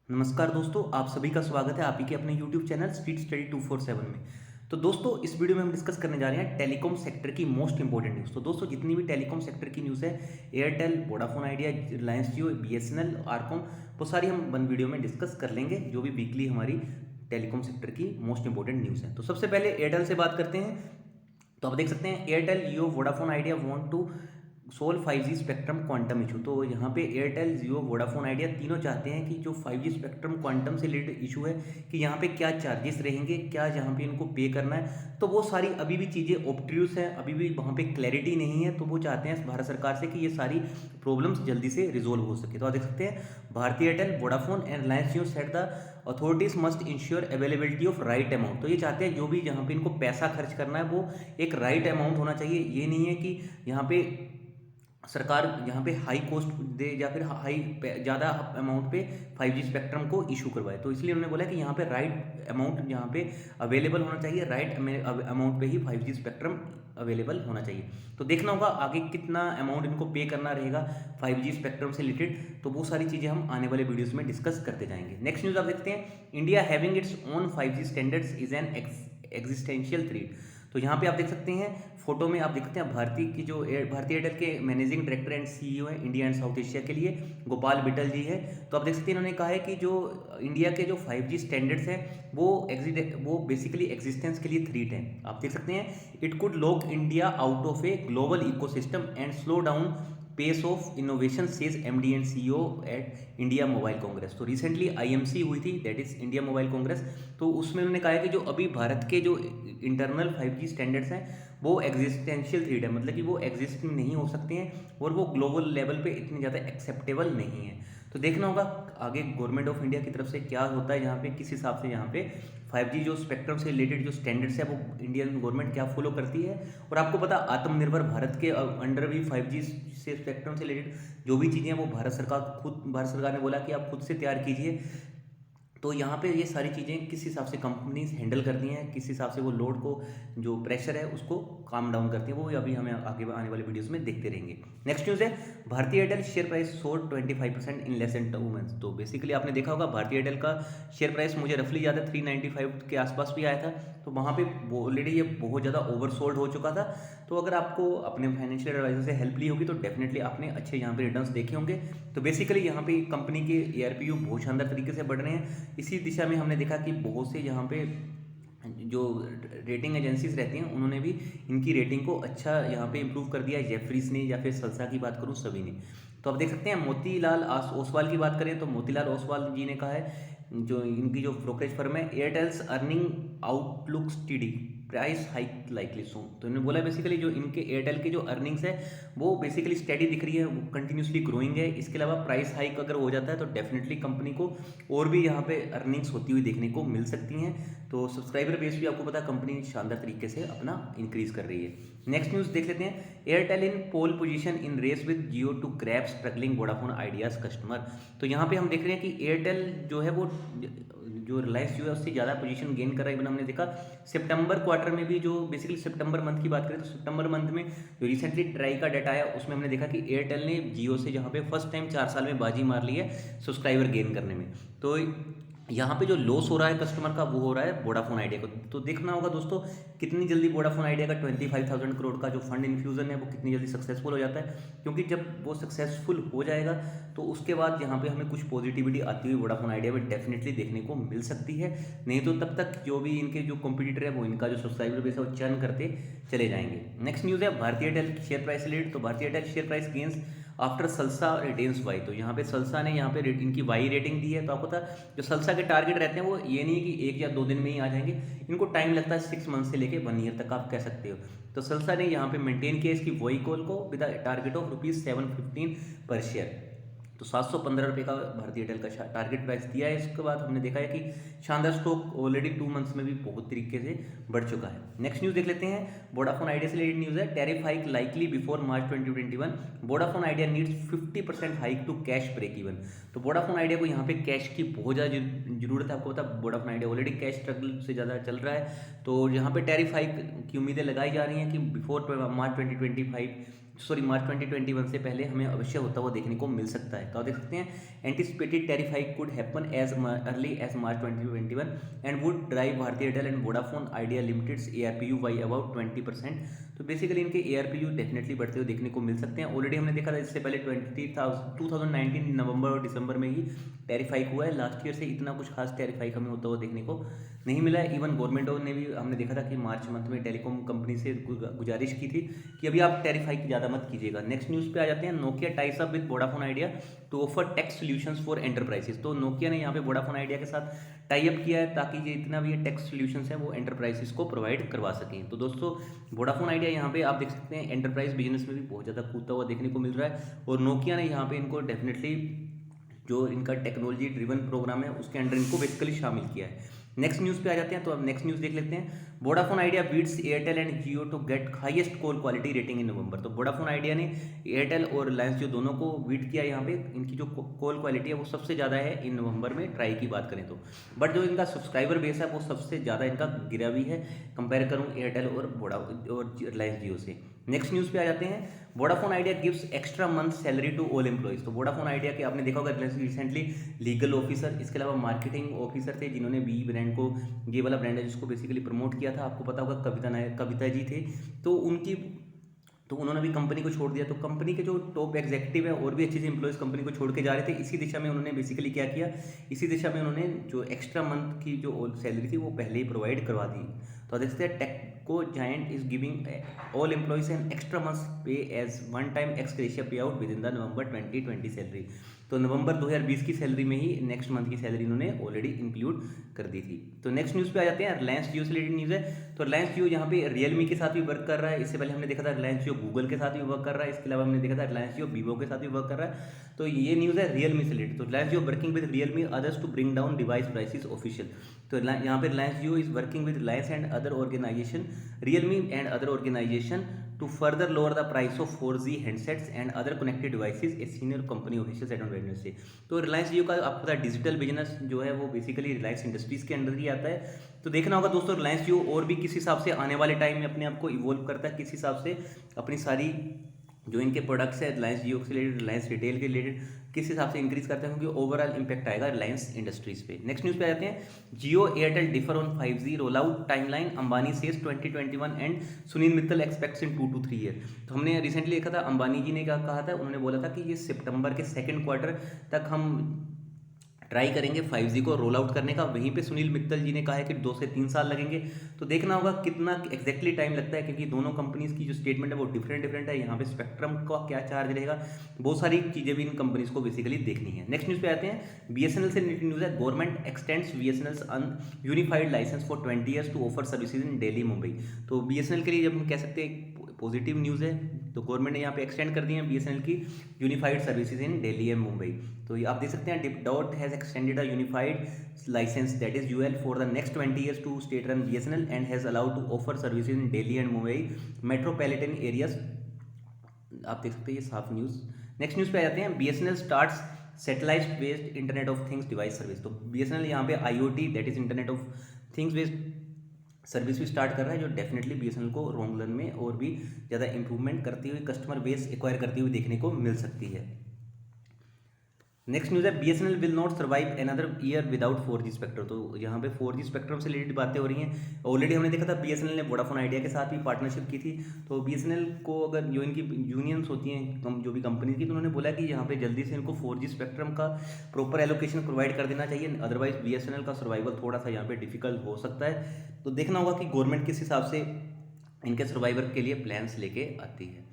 नमस्कार दोस्तों, आप सभी का स्वागत है आप ही के अपने YouTube चैनल स्ट्रीट स्टडी 247 में। तो दोस्तों, इस वीडियो में हम डिस्कस करने जा रहे हैं टेलीकॉम सेक्टर की मोस्ट इंपॉर्टेंट न्यूज़। तो दोस्तों, जितनी भी टेलीकॉम सेक्टर की न्यूज़ है, एयरटेल, वोडाफोन आइडिया, रिलायंस जियो, बीएसएनएल, आरकॉम, वो सारी हम वन वीडियो में डिस्कस कर लेंगे, जो भी वीकली हमारी टेलीकॉम सेक्टर की मोस्ट इंपॉर्टेंट न्यूज़ है। तो सबसे पहले एयरटेल से बात करते हैं। तो आप देख सकते हैं Airtel, Jio, Vodafone Idea want to solve 5G spectrum quantum issue. तो यहाँ पे एयरटेल, जियो, वोडाफोन आइडिया तीनों चाहते हैं कि जो 5G स्पेक्ट्रम क्वांटम से रिलेटेड इशू है कि यहाँ पे क्या चार्जेस रहेंगे, क्या यहाँ पे इनको पे करना है, तो वो सारी अभी भी चीज़ें ऑब्ट्यूस हैं, अभी भी वहाँ पे क्लैरिटी नहीं है। तो वो चाहते हैं भारत सरकार से कि ये सारी प्रॉब्लम्स जल्दी से रिजोल्व हो सके। तो आप देख सकते हैं भारतीय Airtel, Vodafone and Reliance Jio set the authorities must ensure availability of right amount. तो ये चाहते हैं जो भी यहाँ पे इनको पैसा खर्च करना है वो एक राइट अमाउंट होना चाहिए। ये नहीं है कि यहाँ पे सरकार यहाँ पे हाई कॉस्ट दे या फिर हाई ज़्यादा अमाउंट पे 5G स्पेक्ट्रम को इशू करवाए। तो इसलिए उन्होंने बोला कि यहाँ पे राइट अमाउंट यहाँ पे अवेलेबल होना चाहिए, राइट अमाउंट पे ही 5G स्पेक्ट्रम अवेलेबल होना चाहिए। तो देखना होगा आगे कितना अमाउंट इनको पे करना रहेगा 5G स्पेक्ट्रम से रिलेटेड। तो वो सारी चीज़ें हम आने वाले वीडियोस में डिस्कस करते जाएंगे। नेक्स्ट न्यूज़ आप देखते हैं, India having its own 5G standards is an existential threat. तो यहाँ पे आप देख सकते हैं फोटो में, आप देखते हैं भारतीय एयरटेल के मैनेजिंग डायरेक्टर एंड सीईओ है इंडिया एंड साउथ एशिया के लिए, गोपाल बिटल जी है। तो आप देख सकते हैं इन्होंने कहा है कि जो इंडिया के जो 5G स्टैंडर्ड्स हैं वो बेसिकली एग्जिस्टेंस के लिए थ्रेट हैं। आप देख सकते हैं it could lock India out of a global ecosystem and slow down pace of innovation says MD and CEO at India mobile congress. तो रिसेंटली आईएमसी हुई थी, that is India mobile congress. तो उसमें उन्होंने कहा है कि जो अभी भारत के जो इंटरनल 5G स्टैंडर्ड्स हैं वो एग्जिस्टेंशियल थ्रेट है, मतलब कि वो एग्जिस्टिंग नहीं हो सकते हैं और वो ग्लोबल लेवल पे इतनी ज़्यादा एक्सेप्टेबल नहीं है। तो देखना होगा आगे गवर्नमेंट ऑफ इंडिया की तरफ से क्या होता है, यहाँ पे किस हिसाब से यहाँ पे 5G जो स्पेक्ट्रम से रिलेटेड जो स्टैंडर्ड्स है वो इंडियन गवर्नमेंट क्या फॉलो करती है। और आपको पता आत्मनिर्भर भारत के अंडर भी 5G से स्पेक्ट्रम से रिलेटेड जो भी चीज़ें हैं वो भारत सरकार ने बोला कि आप खुद से तैयार कीजिए। तो यहाँ पे ये सारी चीज़ें किस हिसाब से कंपनीज हैंडल करती हैं, किस हिसाब से वो लोड को, जो प्रेशर है उसको काम डाउन करती हैं, वो अभी हमें आगे आने वाले वीडियोस में देखते रहेंगे। नेक्स्ट न्यूज़ है, भारतीय एयरटेल शेयर प्राइस सोर 25% इन लेस देन 2 मंथ्स। तो बेसिकली आपने देखा होगा भारतीय एयरटेल का शेयर प्राइस मुझे रफली याद है 395 के आसपास भी आया था। तो वहाँ पे ऑलरेडी ये बहुत ज़्यादा ओवरसोल्ड हो चुका था। तो अगर आपको अपने फाइनेंशियल एडवाइजर से हेल्प ली होगी तो डेफिनेटली आपने अच्छे यहाँ पे रिटर्न्स देखे होंगे। तो बेसिकली यहाँ पे कंपनी के ARPU बहुत शानदार तरीके से बढ़ रहे हैं। इसी दिशा में हमने देखा कि बहुत से यहाँ पे जो रेटिंग एजेंसीज रहती हैं उन्होंने भी इनकी रेटिंग को अच्छा यहाँ पे इम्प्रूव कर दिया है, जेफरीज ने या फिर सल्सा की बात करूँ सभी ने। तो आप देख सकते हैं मोतीलाल ओसवाल की बात करें तो मोतीलाल ओसवाल जी ने कहा है, जो इनकी जो ब्रोकरेज फर्म है, Airtel's earning outlook study price hike likely soon. तो इन्होंने बोला बेसिकली जो इनके एयरटेल की जो अर्निंग्स है वो बेसिकली स्टेडी दिख रही है, वो कंटिन्यूसली ग्रोइंग है। इसके अलावा प्राइस हाइक अगर हो जाता है तो डेफिनेटली कंपनी को और भी यहाँ पे अर्निंग्स होती हुई देखने को मिल सकती हैं। तो सब्सक्राइबर बेस भी आपको पता कंपनी शानदार तरीके से अपना इंक्रीज कर रही है। नेक्स्ट न्यूज़ देख लेते हैं, Airtel in pole position in race with Jio to grab struggling Vodafone Idea's customer. तो यहाँ पे हम देख रहे हैं कि एयरटेल जो है वो जो रिलायंस जो है उससे ज़्यादा पोजीशन गेन कर रहा है। इवन हमने देखा सितंबर क्वार्टर में भी, जो बेसिकली सितंबर मंथ की बात करें तो सितंबर मंथ में जो रिसेंटली ट्राई का डाटा आया उसमें हमने देखा कि एयरटेल ने जियो से जहाँ पे फर्स्ट टाइम 4 साल में बाजी मार ली है सब्सक्राइबर गेन करने में। तो यहाँ पे जो लॉस हो रहा है कस्टमर का वो हो रहा है वोडाफोन आइडिया को। तो देखना होगा दोस्तों कितनी जल्दी वोडाफोन आइडिया का 25,000 करोड़ का जो फंड इन्फ्यूजन है वो कितनी जल्दी सक्सेसफुल हो जाता है। क्योंकि जब वो सक्सेसफुल हो जाएगा तो उसके बाद यहाँ पे हमें कुछ पॉजिटिविटी आती हुई वोडाफोन आइडिया में डेफिनेटली देखने को मिल सकती है। नहीं तो तब तक जो भी इनके जो कॉम्पिटिटर है वो इनका जो सब्सक्राइबर बेस है वो चर्न करते चले जाएंगे। नेक्स्ट न्यूज़ है भारतीय एयरटेल शेयर प्राइस रिलेटेड। तो Bharti Airtel share price gains after salsa retains Y. तो यहाँ पे सल्सा ने यहाँ पे इनकी वाई रेटिंग दी है। तो आपको पता जो सल्सा के टारगेट रहते हैं वो ये नहीं कि 1 या 2 दिन में ही आ जाएंगे, इनको टाइम लगता है 6 मंथ से लेके 1 ईयर तक आप कह सकते हो। तो सल्सा ने यहाँ पे मेंटेन किया इसकी वही कॉल को विद टारगेट ऑफ ₹715 पर शेयर। तो 715 रुपये का भारतीय एयरटेल का टारगेट प्राइस दिया है। इसके बाद हमने देखा है कि शानदार स्टॉक ऑलरेडी 2 मंथ्स में भी बहुत तरीके से बढ़ चुका है। नेक्स्ट न्यूज़ देख लेते हैं, वोडाफोन आइडिया से रिलेटेड न्यूज़ है, tariff hike likely before March 2021, Vodafone Idea needs 50% hike to cash break even. तो वोडाफोन आइडिया को यहाँ पे कैश की बहुत ज़्यादा जरूरत है। आपको पता Vodafone idea already cash struggle से ज़्यादा चल रहा है। तो यहाँ पे टैरिफ हाइक की उम्मीदें लगाई जा रही हैं कि बिफोर मार्च 2025 सॉरी मार्च 2021 से पहले हमें अवश्य होता हुआ देखने को मिल सकता है। तो आप देख सकते हैं anticipated tariff hike could happen as early as March 2021 and would drive Bharti Airtel and Vodafone Idea limiteds ARPU by about 20%। तो बेसिकली इनके ARPU डेफिनेटली बढ़ते हुए देखने को मिल सकते हैं। ऑलरेडी हमने देखा था इससे पहले 2019 नवंबर और दिसंबर में ही टैरिफ हाइक हुआ है। लास्ट ईयर से इतना कुछ खास टैरिफ हाइक हमें होता हुआ देखने को नहीं मिला है। इवन गवर्नमेंट ने भी हमने देखा था कि मार्च मंथ में टेलीकॉम कंपनी से गुजारिश की थी कि अभी आप टैरिफ हाइक ज़्यादा मत कीजिएगा। नेक्स्ट न्यूज़ पे आ जाते हैं। Nokia ties up with Vodafone Idea to offer tech solutions for enterprises. तो नोकिया ने यहाँ पे वोडाफोन आइडिया के साथ टाई अप किया है ताकि ये इतना भी टैक्स सॉल्यूशंस है वो एंटरप्राइजेस को प्रोवाइड करवा सकें। तो दोस्तों वोडाफोन आइडिया यहाँ पे आप देख सकते हैं एंटरप्राइज बिजनेस में भी बहुत ज़्यादा कूदता हुआ देखने को मिल रहा है और नोकिया ने यहाँ पे इनको डेफिनेटली जो इनका टेक्नोलॉजी ड्रिवन प्रोग्राम है उसके अंडर इनको बेसिकली शामिल किया है। नेक्स्ट न्यूज़ पे आ जाते हैं। तो अब नेक्स्ट न्यूज़ देख लेते हैं। Vodafone Idea beats Airtel and Jio to get highest call quality rating in November. तो वोडाफोन आइडिया ने एयरटेल और रिलायंस जियो दोनों को बीट किया। यहाँ पे इनकी जो कॉल क्वालिटी है वो सबसे ज़्यादा है इन नवंबर में ट्राई की बात करें तो। बट जो इनका सब्सक्राइबर बेस है वो सबसे ज़्यादा इनका गिरा भी है कंपेयर करूँ एयरटेल और रिलायंस जियो से। नेक्स्ट न्यूज़ पे आ जाते हैं। Vodafone Idea gives extra month salary to all employees. तो वोडाफोन आइडिया के आपने देखा होगा रिसेंटली लीगल ऑफिसर, इसके अलावा मार्केटिंग ऑफिसर थे जिन्होंने वी ब्रांड को, ये वाला ब्रांड है जिसको बेसिकली प्रमोट किया था, आपको पता होगा कविता जी थे। तो उन्होंने भी कंपनी को छोड़ दिया। तो कंपनी के जो टॉप एग्जीक्यूटिव है और भी अच्छे एम्प्लॉयज़ कंपनी को छोड़ के जा रहे थे। इसी दिशा में उन्होंने बेसिकली क्या किया, इसी दिशा में उन्होंने जो एक्स्ट्रा मंथ की जो सैलरी थी वो पहले ही प्रोवाइड करवा दी। तो देखते हैं techco giant is giving all employees an extra month pay as one time ex gratia payout within the November 2020 सैलरी। तो नवंबर 2020 की सैलरी में ही नेक्स्ट मंथ की सैलरी इन्होंने ऑलरेडी इंक्लूड कर दी थी। तो नेक्स्ट न्यूज़ पे आ जाते हैं। रिलायंस जियो से रिलेटेड न्यूज़ है। तो रिलायंस जियो यहाँ पे रियलमी के साथ भी वर्क कर रहा है। इससे पहले हमने देखा था रिलायंस जियो गूगल के साथ भी वर्क कर रहा है। इसके अलावा हमने देखा था रिलायंस जियो वीवो के साथ भी वर्क कर रहा है। तो ये न्यूज़ है रियलमी से रिलेटेड। तो Reliance Jio working with Realme others to bring down device prices official. तो यहाँ पे Reliance Jio is working with Reliance and other organisation, Realme and other organisation to further lower the price of 4G handsets and other connected devices, a senior company official said on Wednesday। तो रिलायंस जियो का आपको पता है digital business जो है वो basically Reliance industries के under ही आता है। तो देखना होगा दोस्तों रिलायंस जियो और भी किस हिसाब से आने वाले टाइम में अपने आप को इवॉल्व करता है, किस हिसाब से अपनी सारी जो इनके प्रोडक्ट्स है रिलायंस जियो से रिलेटेड, रिलायंस रिटेल के रिलेटेड किस हिसाब से इंक्रीज करते हैं, क्योंकि ओवरऑल इंपैक्ट आएगा रिलायंस इंडस्ट्रीज पे। नेक्स्ट न्यूज़ पे आ जाते हैं। Jio Airtel differ on 5G roll out timeline, Ambani says 2021 and Sunil Mittal expects in 2 to 3 year. तो हमने रिसेंटली देखा था अंबानी जी ने क्या कहा था, उन्होंने बोला था कि ये सितंबर के सेकेंड क्वार्टर तक हम ट्राई करेंगे 5G को रोल आउट करने का। वहीं पे सुनील मित्तल जी ने कहा है कि 2 से 3 साल लगेंगे। तो देखना होगा कितना एग्जैक्टली टाइम लगता है, क्योंकि दोनों कंपनीज की जो स्टेटमेंट है वो डिफरेंट है। यहाँ पे स्पेक्ट्रम का क्या चार्ज रहेगा, बहुत सारी चीज़ें भी इन कंपनीज को बेसिकली देखनी है। नेक्स्ट न्यूज़ पे आते हैं। BSNL से न्यूज़ है। Government extends BSNL unified licence for 20 years to offer services in Delhi Mumbai. तो BSNL के लिए जब हम कह सकते हैं पॉजिटिव न्यूज़ है, तो गवर्नमेंट ने यहाँ पे एक्सटेंड कर दी है BSNL की unified services in Delhi and Mumbai. तो आप देख सकते हैं DoT has extended a unified licence that is UL for the next 20 years to state run BSNL and has allowed to offer services in Delhi and Mumbai metropolitan areas. आप देख सकते हैं ये साफ न्यूज़। नेक्स्ट न्यूज़ पे आ जाते हैं। BSNL starts satellite based internet of things device service. तो BSNL यहाँ पे IoT that is internet of things based service भी स्टार्ट कर रहा है, जो डेफिनेटली BSNL को लॉन्ग रन में और भी ज़्यादा इंप्रूवमेंट करती हुई, कस्टमर बेस एक्वायर करती हुई देखने को मिल सकती है। नेक्स्ट न्यूज़ है। BSNL will not survive another year without 4G spectrum. तो यहाँ पे 4G स्पेक्ट्रम से रिलेटेड बातें हो रही हैं। ऑलरेडी हमने देखा था BSNL ने वोडाफोन आइडिया के साथ भी पार्टनरशिप की थी। तो BSNL को अगर जो इनकी यूनियंस होती हैं जो भी कंपनी की, तो उन्होंने बोला कि यहाँ पे जल्दी से इनको 4G स्पेक्ट्रम का प्रॉपर एलोकेशन प्रोवाइड कर देना चाहिए, अदरवाइज BSNL का सर्वाइवल थोड़ा सा यहाँ पे डिफिकल्ट हो सकता है। तो देखना होगा कि गवर्नमेंट किस हिसाब से इनके सर्वाइवर के लिए प्लान्स लेके आती है।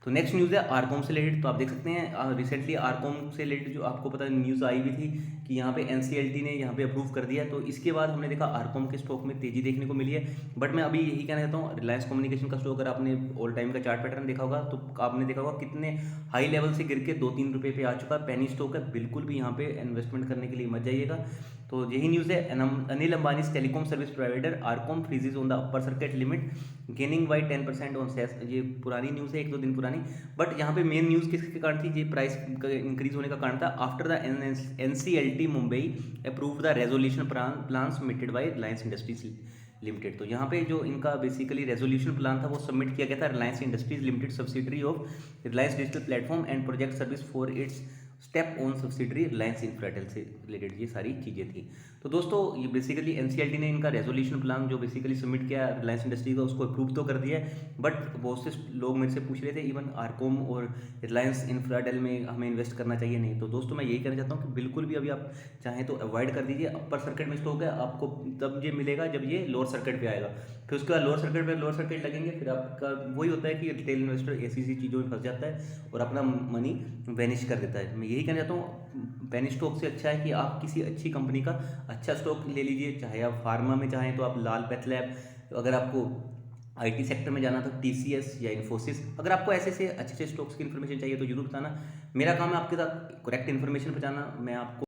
तो नेक्स्ट न्यूज़ है आरकॉम से रिलेटेड। तो आप देख सकते हैं रिसेंटली आरकॉम से रिलेटेड जो आपको पता न्यूज़ आई भी थी कि यहाँ पे NCLT ने यहाँ पे अप्रूव कर दिया। तो इसके बाद हमने देखा आरकॉम के स्टॉक में तेज़ी देखने को मिली है। बट मैं अभी यही कहना चाहता हूँ, रिलायंस कम्युनिकेशन का स्टॉक अगर आपने ऑल टाइम का चार्ट पैटर्न देखा होगा तो आपने देखा होगा कितने हाई लेवल से गिर के 2-3 रुपये पे आ चुका है। पेनी स्टॉक है, बिल्कुल भी यहाँ पे इन्वेस्टमेंट करने के लिए मत जाइएगा। तो यही न्यूज़ है। Anil Ambani telecom service provider RCom freezes on the upper circuit limit gaining by 10% on cess. ये पुरानी न्यूज़ है, 1-2 दिन पुरानी। बट यहाँ पे मेन न्यूज़ किसके कारण थी, ये प्राइस का इंक्रीज होने का कारण था। After the NCLT Mumbai approve the resolution plan submitted by Reliance industries limited. तो यहाँ पे जो इनका बेसिकली रेजोल्यूशन प्लान था वो सबमिट किया गया था Reliance industries limited, subsidiary of Reliance digital platform and project service for its step on subsidiary Reliance Infratel से रिलेटेड ये सारी चीज़ें थी। तो दोस्तों ये बेसिकली एनसीएलटी ने इनका रेजोल्यूशन प्लान जो बेसिकली सबमिट किया रिलायंस इंडस्ट्री का उसको अप्रूव तो कर दिया है, बट बहुत से लोग मेरे से पूछ रहे थे इवन आरकॉम और रिलायंस इंफ्राटेल में हमें इन्वेस्ट करना चाहिए नहीं। तो दोस्तों मैं यही कहना चाहता हूँ कि बिल्कुल भी अभी आप चाहें तो अवॉइड कर दीजिए। अपर सर्किट में स्टॉक है, आपको तब ये मिलेगा जब ये लोअर सर्किट पे आएगा, फिर उसके बाद लोअर सर्किट लगेंगे, फिर आपका वही होता है कि रिटेल इन्वेस्टर ऐसी चीज़ों में फंस जाता है और अपना मनी वैनिश कर देता है। मैं यही कहना चाहता हूँ पेनी स्टॉक से अच्छा है कि आप किसी अच्छी कंपनी का अच्छा स्टॉक ले लीजिए, चाहे आप फार्मा में चाहें तो आप लाल पैथलैब, अगर आपको आईटी सेक्टर में जाना तो टीसीएस या इन्फोसिस। अगर आपको ऐसे से अच्छे स्टॉक्स की इन्फॉर्मेशन चाहिए तो जरूर बताना। मेरा काम है आपके साथ करेक्ट इन्फॉर्मेशन पहुंचाना। मैं आपको